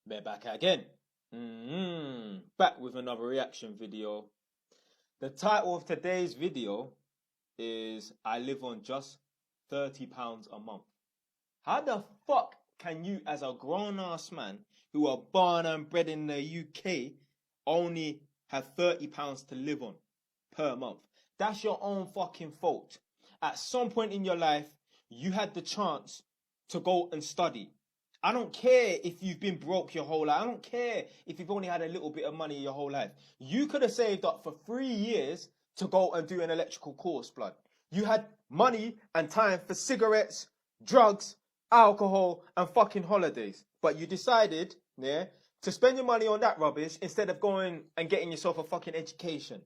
We're back again. Back with another reaction video. The title of today's video is I live on just £30 a month. How the fuck can you, as a grown-ass man who are born and bred in the UK, only have £30 to live on per month? That's your own fucking fault. At some point in your life, you had the chance to go and study. I don't care if you've been broke your whole life. I don't care if you've only had a little bit of money your whole life. You could have saved up for 3 years to go and do an electrical course, blood. You had money and time for cigarettes, drugs, alcohol, and fucking holidays. But you decided, to spend your money on that rubbish instead of going and getting yourself a fucking education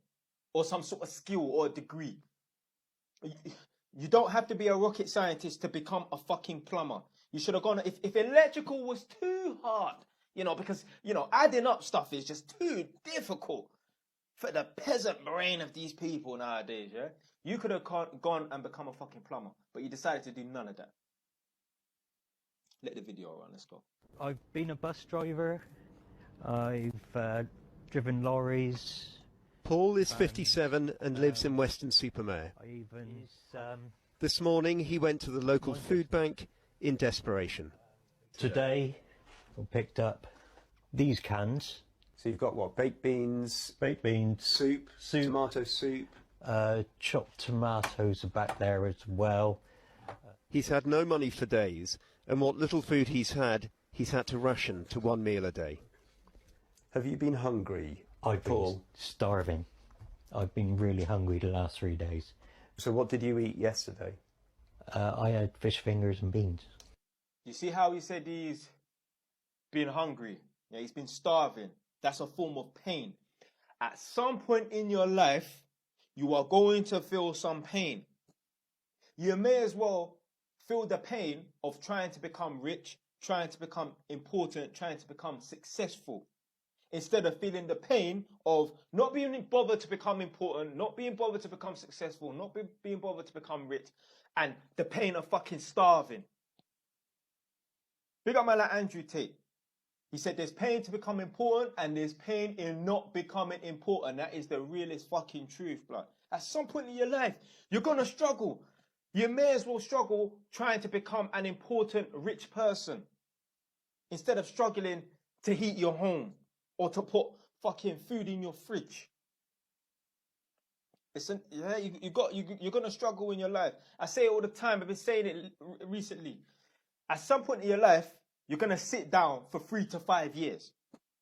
or some sort of skill or a degree. You don't have to be a rocket scientist to become a fucking plumber. You should have gone, if electrical was too hard, because, adding up stuff is just too difficult for the peasant brain of these people nowadays, yeah? You could have gone and become a fucking plumber, but you decided to do none of that. Let the video run, let's go. I've been a bus driver. I've driven lorries. Paul is 57 and lives in Weston-super-Mare. This morning he went to the local food bank in desperation. Today I picked up these cans. So you've got what? Baked beans? Baked beans. Soup? Tomato soup? Chopped tomatoes are back there as well. He's had no money for days, and what little food he's had to ration to one meal a day. Have you been hungry, I've Paul? been starving. I've been really hungry the last 3 days. So what did you eat yesterday? I had fish fingers and beans. You see how he said he's been hungry? Yeah, he's been starving. That's a form of pain. At some point in your life, you are going to feel some pain. You may as well feel the pain of trying to become rich, trying to become important, trying to become successful, instead of feeling the pain of not being bothered to become important, not being bothered to become successful, not being bothered to become rich, and the pain of fucking starving. Big up man like Andrew Tate. He said there's pain to become important and there's pain in not becoming important. That is the realest fucking truth, blood. At some point in your life, you're going to struggle. You may as well struggle trying to become an important rich person instead of struggling to heat your home or to put fucking food in your fridge. Listen, yeah, you're going to struggle in your life. I say it all the time. I've been saying it recently. At some point in your life, you're going to sit down for 3 to 5 years.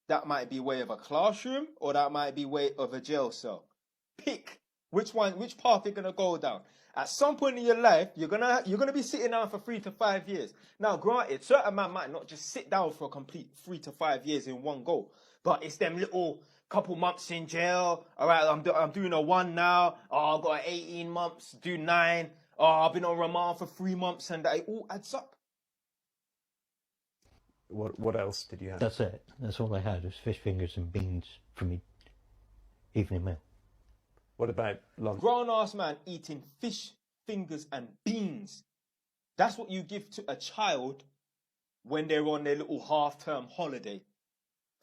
That might be way of a classroom or that might be way of a jail cell. Pick which path you're going to go down. At some point in your life, you're gonna be sitting down for 3 to 5 years. Now, granted, certain man might not just sit down for a complete 3 to 5 years in one go, but it's them little couple months in jail. All right, I'm doing a 1 now. Oh, I've got 18 months, do 9. Oh, I've been on remand for 3 months, and that it all adds up. What else did you have? That's it. That's all I had was fish fingers and beans for me evening meal. What about lunch? Grown-ass man eating fish fingers and beans. That's what you give to a child when they're on their little half-term holiday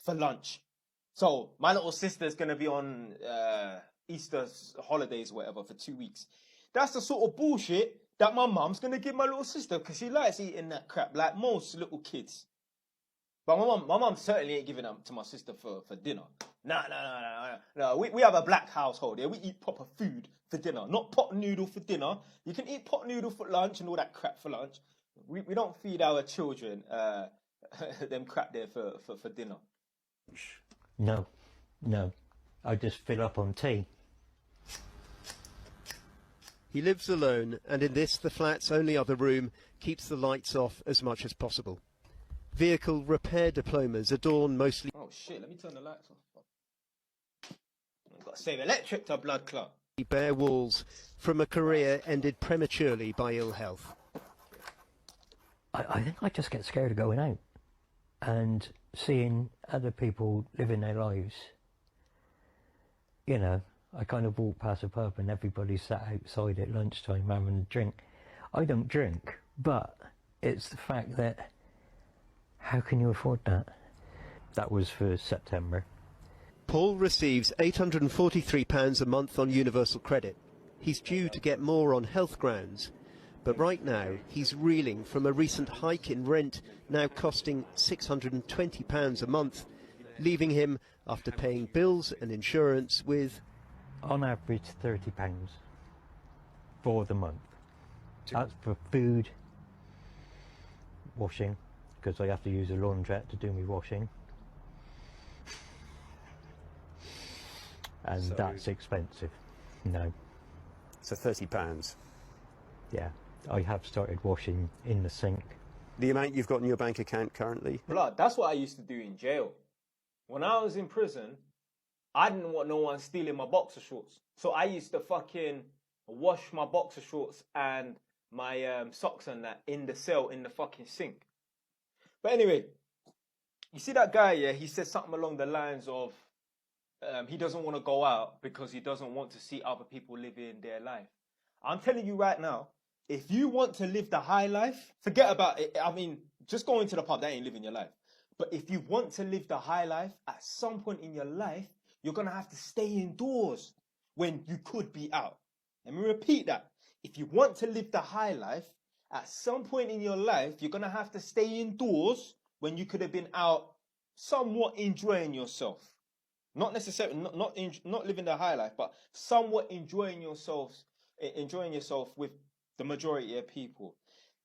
for lunch. So my little sister's going to be on Easter holidays or whatever for 2 weeks. That's the sort of bullshit that my mum's going to give my little sister because she likes eating that crap like most little kids. But my mum certainly ain't giving them to my sister for dinner. No. We have a black household here. We eat proper food for dinner, not pot noodle for dinner. You can eat pot noodle for lunch and all that crap for lunch. We don't feed our children them crap there for dinner. No. I just fill up on tea. He lives alone, and in this, the flat's only other room, keeps the lights off as much as possible. Vehicle repair diplomas adorn mostly... Oh shit, let me turn the lights off. I've got to save electric to blood clot. ...bare walls from a career ended prematurely by ill health. I think I just get scared of going out and seeing other people living their lives. You know, I kind of walk past a pub and everybody's sat outside at lunchtime having a drink. I don't drink, but it's the fact that how can you afford that? That was for September. Paul receives £843 a month on Universal Credit. He's due to get more on health grounds, but right now he's reeling from a recent hike in rent, now costing £620 a month, leaving him, after paying bills and insurance, with On average, £30 for the month. That's for food, washing, because I have to use a laundrette to do my washing. And So- that's expensive. No, So £30. yeah. I have started washing in the sink. The amount you've got in your bank account currently? Blood, that's what I used to do in jail. When I was in prison, I didn't want no one stealing my boxer shorts. So I used to fucking wash my boxer shorts and my socks and that in the cell, in the fucking sink. But anyway, you see that guy, yeah, he said something along the lines of he doesn't want to go out because he doesn't want to see other people living their life. I'm telling you right now, if you want to live the high life, forget about it. I mean, just going to the pub, that ain't living your life. But if you want to live the high life, at some point in your life, you're going to have to stay indoors when you could be out. Let me repeat that. If you want to live the high life, at some point in your life, you're going to have to stay indoors when you could have been out somewhat enjoying yourself. Not necessarily, not living the high life, but somewhat enjoying yourself with the majority of people.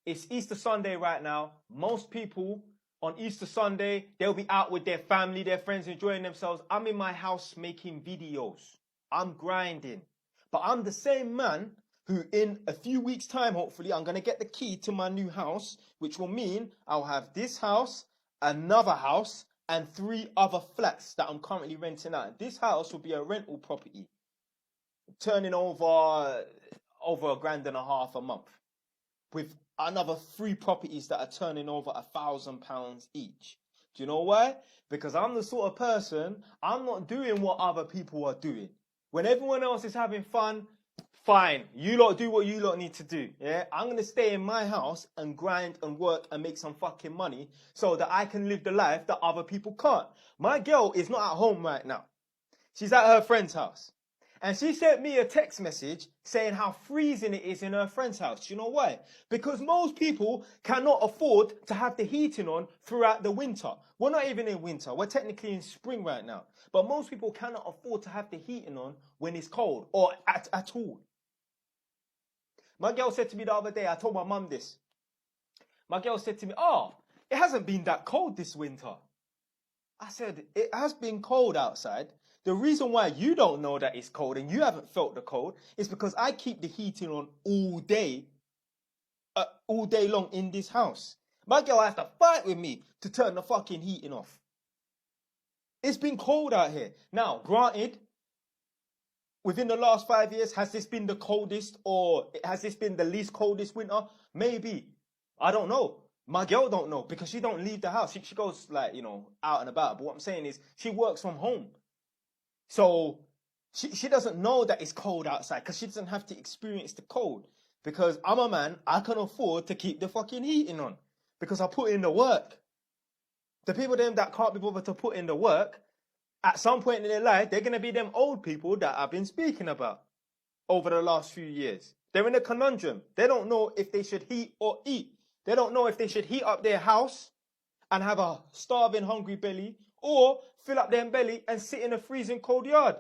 It's Easter Sunday right now. Most people on Easter Sunday, they'll be out with their family, their friends, enjoying themselves. I'm in my house making videos. I'm grinding. But I'm the same man who in a few weeks' time, hopefully, I'm going to get the key to my new house, which will mean I'll have this house, another house, and 3 other flats that I'm currently renting out. This house will be a rental property, turning over £1.5 grand a month, with another 3 properties that are turning over £1,000 each. Do you know why? Because I'm the sort of person, I'm not doing what other people are doing. When everyone else is having fun, fine, you lot do what you lot need to do, yeah? I'm going to stay in my house and grind and work and make some fucking money so that I can live the life that other people can't. My girl is not at home right now. She's at her friend's house. And she sent me a text message saying how freezing it is in her friend's house. Do you know why? Because most people cannot afford to have the heating on throughout the winter. We're not even in winter. We're technically in spring right now. But most people cannot afford to have the heating on when it's cold or at all. My girl said to me the other day, I told my mum this. My girl said to me, oh, it hasn't been that cold this winter. I said, it has been cold outside. The reason why you don't know that it's cold and you haven't felt the cold is because I keep the heating on all day long in this house. My girl has to fight with me to turn the fucking heating off. It's been cold out here. Now, granted, within the last 5 years, has this been the coldest or has this been the least coldest winter? Maybe. I don't know. My girl don't know because she don't leave the house. She goes like, out and about. But what I'm saying is she works from home. So she doesn't know that it's cold outside because she doesn't have to experience the cold. Because I'm a man, I can afford to keep the fucking heating on because I put in the work. The people that can't be bothered to put in the work, at some point in their life, they're going to be them old people that I've been speaking about over the last few years. They're in a conundrum. They don't know if they should heat or eat. They don't know if they should heat up their house and have a starving, hungry belly or fill up their belly and sit in a freezing cold yard.